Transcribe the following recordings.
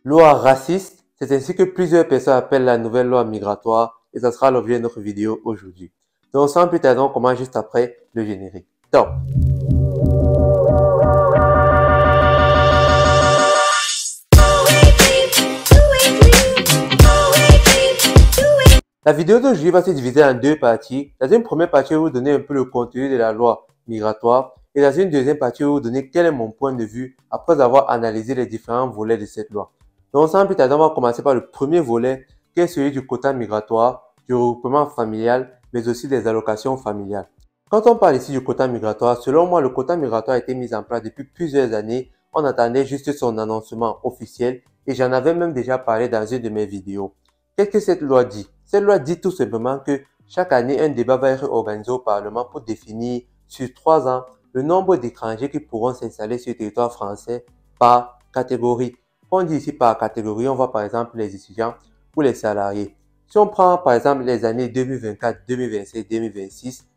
Loi raciste, c'est ainsi que plusieurs personnes appellent la nouvelle loi migratoire et ça sera l'objet de notre vidéo aujourd'hui. Donc sans plus tarder, on commence juste après le générique. Donc, la vidéo d'aujourd'hui va se diviser en deux parties. Dans une première partie, je vais vous donner un peu le contenu de la loi migratoire et dans une deuxième partie, je vais vous donner quel est mon point de vue après avoir analysé les différents volets de cette loi. Donc sans plus tarder, on va commencer par le premier volet qui est celui du quota migratoire, du regroupement familial, mais aussi des allocations familiales. Quand on parle ici du quota migratoire, selon moi, le quota migratoire a été mis en place depuis plusieurs années. On attendait juste son annoncement officiel et j'en avais même déjà parlé dans une de mes vidéos. Qu'est-ce que cette loi dit? Cette loi dit tout simplement que chaque année, un débat va être organisé au Parlement pour définir sur 3 ans le nombre d'étrangers qui pourront s'installer sur le territoire français par catégorie. Quand on dit ici par catégorie, on voit par exemple les étudiants ou les salariés. Si on prend par exemple les années 2024, 2025, 2026,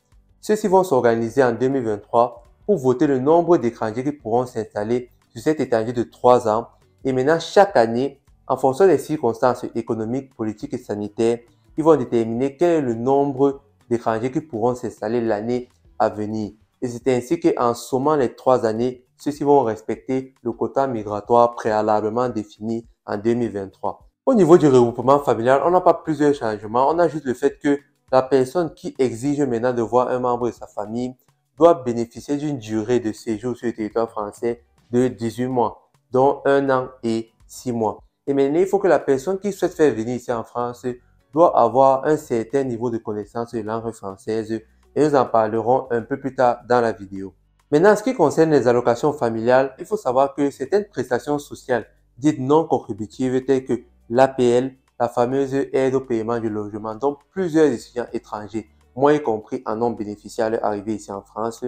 ceux-ci vont s'organiser en 2023 pour voter le nombre d'étrangers qui pourront s'installer sur cette étendue de 3 ans. Et maintenant, chaque année, en fonction des circonstances économiques, politiques et sanitaires, ils vont déterminer quel est le nombre d'étrangers qui pourront s'installer l'année à venir. Et c'est ainsi qu'en sommant les 3 années, ceux-ci vont respecter le quota migratoire préalablement défini en 2023. Au niveau du regroupement familial, on n'a pas plusieurs changements. On a juste le fait que la personne qui exige maintenant de voir un membre de sa famille doit bénéficier d'une durée de séjour sur le territoire français de 18 mois, dont 1 an et 6 mois. Et maintenant, il faut que la personne qui souhaite faire venir ici en France doit avoir un certain niveau de connaissance de langue française et nous en parlerons un peu plus tard dans la vidéo. Maintenant, en ce qui concerne les allocations familiales, il faut savoir que certaines prestations sociales dites non contributives telles que l'APL, la fameuse aide au paiement du logement, dont plusieurs étudiants étrangers, moi y compris, en ont bénéficié à leur arrivée ici en France.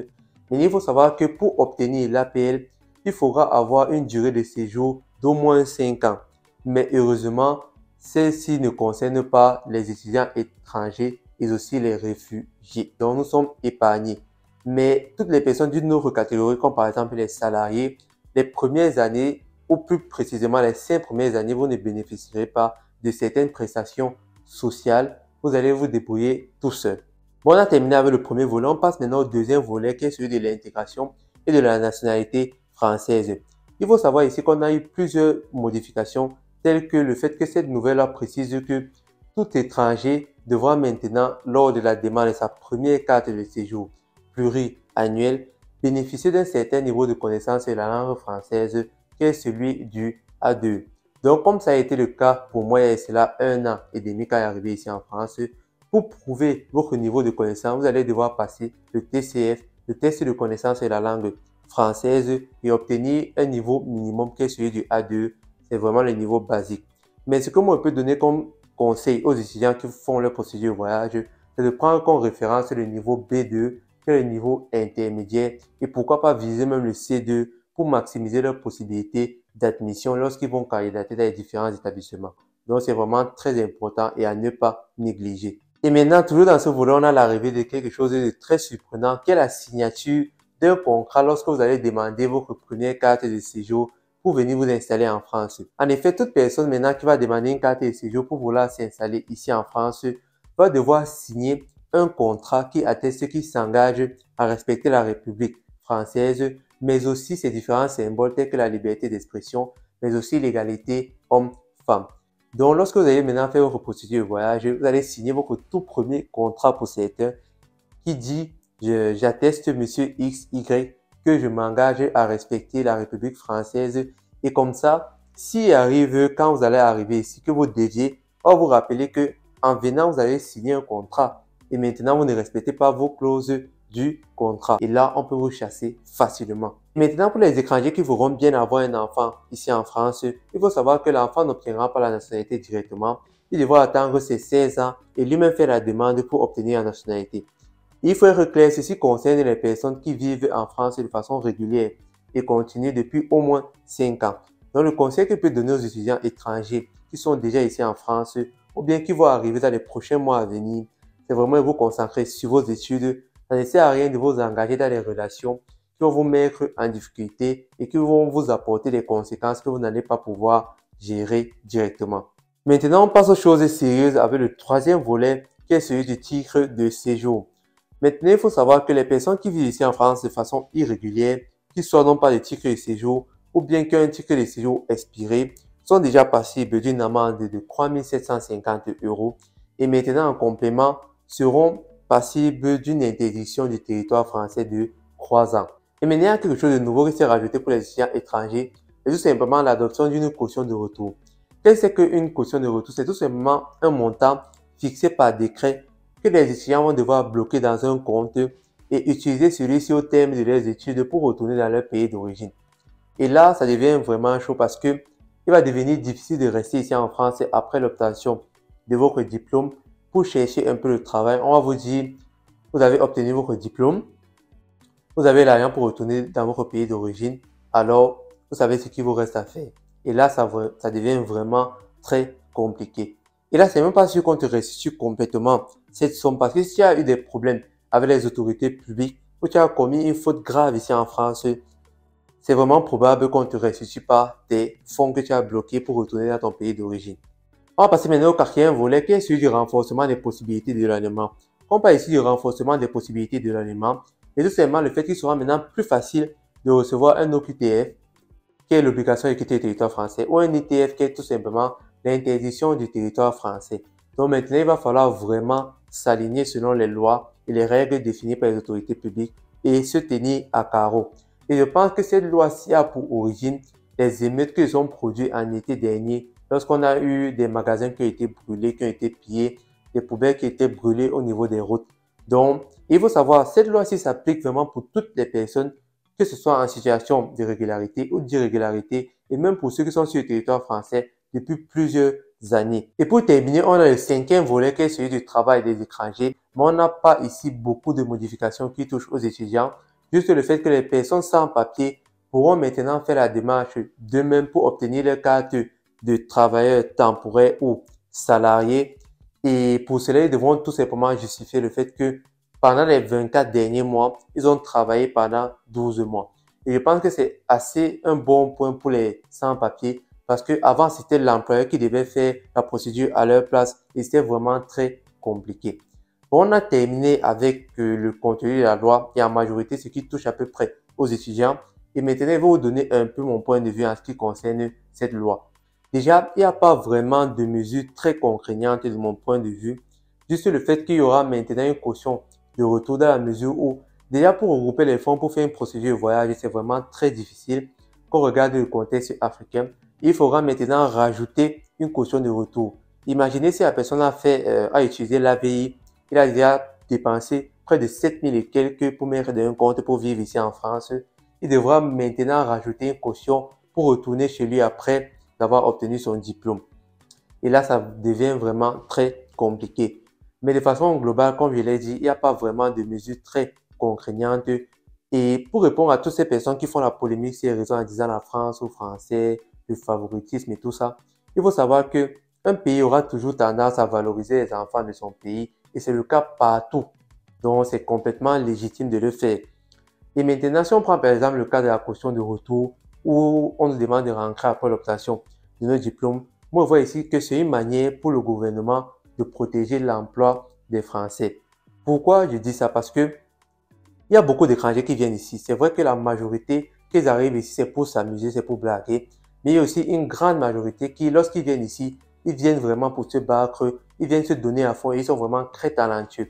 Mais il faut savoir que pour obtenir l'APL, il faudra avoir une durée de séjour d'au moins 5 ans. Mais heureusement, celle-ci ne concerne pas les étudiants étrangers et aussi les réfugiés. Donc, nous sommes épargnés. Mais toutes les personnes d'une autre catégorie, comme par exemple les salariés, les premières années, ou plus précisément les 5 premières années, vous ne bénéficierez pas de certaines prestations sociales. Vous allez vous débrouiller tout seul. Bon, on a terminé avec le premier volet. On passe maintenant au deuxième volet qui est celui de l'intégration et de la nationalité française. Il faut savoir ici qu'on a eu plusieurs modifications telles que le fait que cette nouvelle loi précise que tout étranger devra maintenant, lors de la demande de sa première carte de séjour pluriannuelle, bénéficier d'un certain niveau de connaissance de la langue française qui est celui du A2. Donc, comme ça a été le cas pour moi il y a cela 1 an et demi quand je suis arrivé ici en France, pour prouver votre niveau de connaissance, vous allez devoir passer le TCF, le test de connaissance de la langue française et obtenir un niveau minimum qui est celui du A2. C'est vraiment le niveau basique. Mais ce que moi je peux donner comme conseil aux étudiants qui font leur procédure de voyage, c'est de prendre comme référence le niveau B2, qui est le niveau intermédiaire, et pourquoi pas viser même le C2 pour maximiser leurs possibilités d'admission lorsqu'ils vont candidater dans les différents établissements. Donc c'est vraiment très important et à ne pas négliger. Et maintenant, toujours dans ce volet, on a l'arrivée de quelque chose de très surprenant, qui est la signature d'un contrat lorsque vous allez demander votre première carte de séjour pour venir vous installer en France. En effet, toute personne maintenant qui va demander une carte de séjour pour vouloir s'installer ici en France va devoir signer un contrat qui atteste qu'il s'engage à respecter la République française, mais aussi ses différents symboles tels que la liberté d'expression, mais aussi l'égalité homme-femme. Donc, lorsque vous allez maintenant faire votre procédure de voyage, vous allez signer votre tout premier contrat pour certains qui dit « J'atteste monsieur XY que je m'engage à respecter la République française » et comme ça, s'il arrive, quand vous allez arriver ici, que vous deviez, on va vous rappeler que en venant, vous avez signé un contrat et maintenant, vous ne respectez pas vos clauses du contrat. Et là, on peut vous chasser facilement. Maintenant, pour les étrangers qui voudront bien avoir un enfant ici en France, il faut savoir que l'enfant n'obtiendra pas la nationalité directement. Il devra attendre ses 16 ans et lui-même faire la demande pour obtenir la nationalité. Il faut être clair, ceci concerne les personnes qui vivent en France de façon régulière et continuent depuis au moins 5 ans. Donc, le conseil que je peux donner aux étudiants étrangers qui sont déjà ici en France ou bien qui vont arriver dans les prochains mois à venir, c'est vraiment de vous concentrer sur vos études. Ça ne sert à rien de vous engager dans des relations qui vont vous mettre en difficulté et qui vont vous apporter des conséquences que vous n'allez pas pouvoir gérer directement. Maintenant, on passe aux choses sérieuses avec le troisième volet qui est celui du titre de séjour. Maintenant, il faut savoir que les personnes qui vivent ici en France de façon irrégulière, qui soit non pas de titre de séjour ou bien qu'un titre de séjour expiré, sont déjà passibles d'une amende de 3 750 € et maintenant en complément seront passibles d'une interdiction du territoire français de 3 ans. Et maintenant, il y a quelque chose de nouveau qui s'est rajouté pour les étudiants étrangers, c'est tout simplement l'adoption d'une caution de retour. Qu'est-ce que c'est qu'une caution de retour? C'est tout simplement un montant fixé par décret que les étudiants vont devoir bloquer dans un compte et utiliser celui-ci au terme de leurs études pour retourner dans leur pays d'origine. Et là, ça devient vraiment chaud parce que il va devenir difficile de rester ici en France après l'obtention de votre diplôme pour chercher un peu le travail. On va vous dire, vous avez obtenu votre diplôme, vous avez l'argent pour retourner dans votre pays d'origine, alors vous savez ce qu'il vous reste à faire. Et là, ça devient vraiment très compliqué. Et là, c'est même pas sûr qu'on te restitue complètement cette somme parce que si tu as eu des problèmes avec les autorités publiques ou tu as commis une faute grave ici en France, c'est vraiment probable qu'on ne te restitue pas tes fonds que tu as bloqués pour retourner dans ton pays d'origine. On va passer maintenant au quatrième volet qui est celui du renforcement des possibilités d'éloignement. On parle ici du renforcement des possibilités d'éloignement et tout simplement le fait qu'il sera maintenant plus facile de recevoir un OQTF qui est l'obligation de quitter le territoire français ou un ITF qui est tout simplement l'interdiction du territoire français. Donc maintenant, il va falloir vraiment s'aligner selon les lois et les règles définies par les autorités publiques et se tenir à carreau. Et je pense que cette loi-ci a pour origine les émeutes qui sont produites en été dernier lorsqu'on a eu des magasins qui ont été brûlés, qui ont été pillés, des poubelles qui ont été brûlées au niveau des routes. Donc, il faut savoir, cette loi-ci s'applique vraiment pour toutes les personnes, que ce soit en situation d'irrégularité ou d'irrégularité, et même pour ceux qui sont sur le territoire français depuis plusieurs années. Et pour terminer, on a le cinquième volet qui est celui du travail des étrangers, mais on n'a pas ici beaucoup de modifications qui touchent aux étudiants. Juste le fait que les personnes sans papier pourront maintenant faire la démarche d'eux-mêmes pour obtenir leur carte de travailleur temporaire ou salarié. Et pour cela, ils devront tout simplement justifier le fait que pendant les 24 derniers mois, ils ont travaillé pendant 12 mois. Et je pense que c'est assez un bon point pour les sans-papiers parce que avant c'était l'employeur qui devait faire la procédure à leur place et c'était vraiment très compliqué. On a terminé avec le contenu de la loi et en majorité ce qui touche à peu près aux étudiants. Et maintenant, je vais vous donner un peu mon point de vue en ce qui concerne cette loi. Déjà, il n'y a pas vraiment de mesures très contraignantes de mon point de vue. Juste le fait qu'il y aura maintenant une caution de retour dans la mesure où, déjà pour regrouper les fonds pour faire une procédure de voyage, c'est vraiment très difficile. Quand on regarde le contexte africain, il faudra maintenant rajouter une caution de retour. Imaginez si la personne a utilisé l'AVI, il a déjà dépensé près de 7 000 et quelques pour mettre dans un compte pour vivre ici en France. Il devra maintenant rajouter une caution pour retourner chez lui après d'avoir obtenu son diplôme. Et là, ça devient vraiment très compliqué. Mais de façon globale, comme je l'ai dit, il n'y a pas vraiment de mesures très contraignantes. Et pour répondre à toutes ces personnes qui font la polémique sur les réseaux en disant la France aux Français, le favoritisme et tout ça, il faut savoir que un pays aura toujours tendance à valoriser les enfants de son pays et c'est le cas partout. Donc, c'est complètement légitime de le faire. Et maintenant, si on prend par exemple le cas de la caution de retour où on nous demande de rentrer après l'obtention de notre diplôme, moi, je vois ici que c'est une manière pour le gouvernement de protéger l'emploi des Français. Pourquoi je dis ça? Parce que il y a beaucoup d'étrangers qui viennent ici. C'est vrai que la majorité qui arrivent ici, c'est pour s'amuser, c'est pour blaguer. Mais il y a aussi une grande majorité qui, lorsqu'ils viennent ici, ils viennent vraiment pour se battre, ils viennent se donner à fond et ils sont vraiment très talentueux.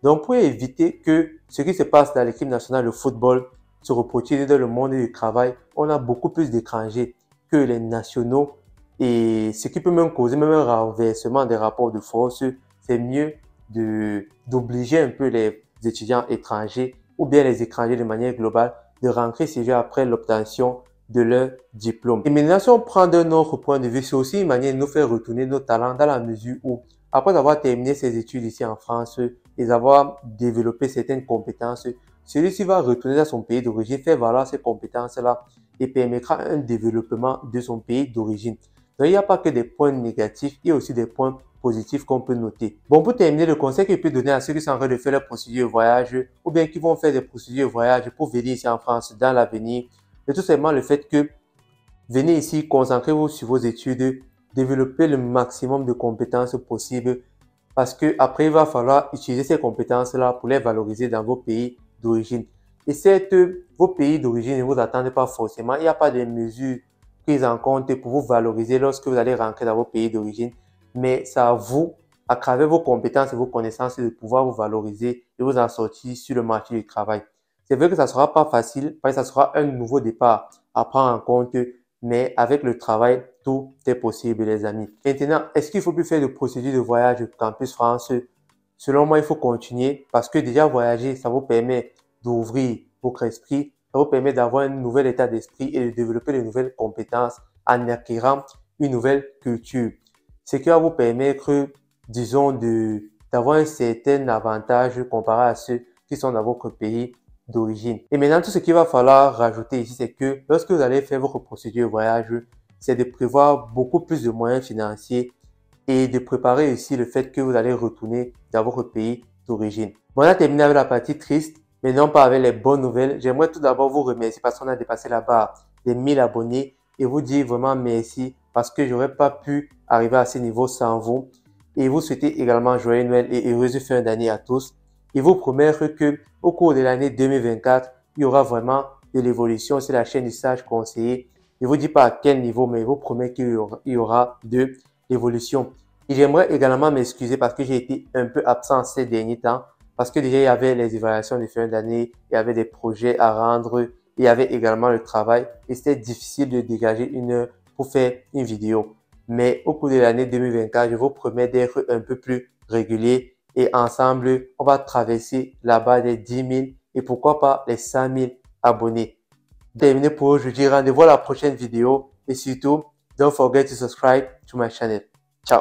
Donc, pour éviter que ce qui se passe dans l'équipe nationale de football se reproduise dans le monde du travail, on a beaucoup plus d'étrangers que les nationaux. Et ce qui peut même causer même un renversement des rapports de force, c'est mieux d'obliger un peu les étudiants étrangers ou bien les étrangers de manière globale de rentrer chez eux après l'obtention de leur diplôme. Et maintenant, si on prend d'un autre point de vue, c'est aussi une manière de nous faire retourner nos talents dans la mesure où, après avoir terminé ses études ici en France et avoir développé certaines compétences, celui-ci va retourner dans son pays d'origine, faire valoir ces compétences-là et permettra un développement de son pays d'origine. Donc, il n'y a pas que des points négatifs, il y a aussi des points positifs qu'on peut noter. Bon, pour terminer, le conseil que je peux donner à ceux qui sont en train de faire leur procédure de voyage ou bien qui vont faire des procédures de voyage pour venir ici en France dans l'avenir, c'est tout simplement le fait que Venez ici, concentrez-vous sur vos études, développez le maximum de compétences possibles parce que après il va falloir utiliser ces compétences-là pour les valoriser dans vos pays d'origine. Et certes, vos pays d'origine ne vous attendent pas forcément. Il n'y a pas de mesures prises en compte pour vous valoriser lorsque vous allez rentrer dans vos pays d'origine. Mais c'est à vous, à travers vos compétences et vos connaissances, de pouvoir vous valoriser et vous en sortir sur le marché du travail. C'est vrai que ça ne sera pas facile parce que ça sera un nouveau départ à prendre en compte, mais avec le travail, tout est possible, les amis. Maintenant, est-ce qu'il faut plus faire de procédure de voyage Campus France? Selon moi, il faut continuer parce que déjà voyager, ça vous permet d'ouvrir votre esprit, ça vous permet d'avoir un nouvel état d'esprit et de développer de nouvelles compétences en acquérant une nouvelle culture. Ce qui va vous permettre, disons, d'avoir un certain avantage comparé à ceux qui sont dans votre pays d'origine. Et maintenant, tout ce qu'il va falloir rajouter ici, c'est que lorsque vous allez faire votre procédure de voyage, c'est de prévoir beaucoup plus de moyens financiers et de préparer aussi le fait que vous allez retourner dans votre pays d'origine. Bon, on a terminé avec la partie triste, mais non pas avec les bonnes nouvelles. J'aimerais tout d'abord vous remercier parce qu'on a dépassé la barre des 1000 abonnés et vous dire vraiment merci parce que j'aurais pas pu arriver à ce niveau sans vous. Et vous souhaiter également joyeux Noël et heureuse fin d'année à tous. Et vous promettre que au cours de l'année 2024, il y aura vraiment de l'évolution sur la chaîne du Sage Conseiller. Je ne vous dis pas à quel niveau, mais je vous promets qu'il y aura de l'évolution. Et j'aimerais également m'excuser parce que j'ai été un peu absent ces derniers temps, parce que déjà il y avait les évaluations de fin d'année, il y avait des projets à rendre, il y avait également le travail et c'était difficile de dégager une heure pour faire une vidéo. Mais au cours de l'année 2024, je vous promets d'être un peu plus régulier et ensemble, on va traverser la barre des 10 000 et pourquoi pas les 100 000 abonnés. Terminé pour aujourd'hui, rendez-vous à la prochaine vidéo et surtout, don't forget to subscribe to my channel. Ciao.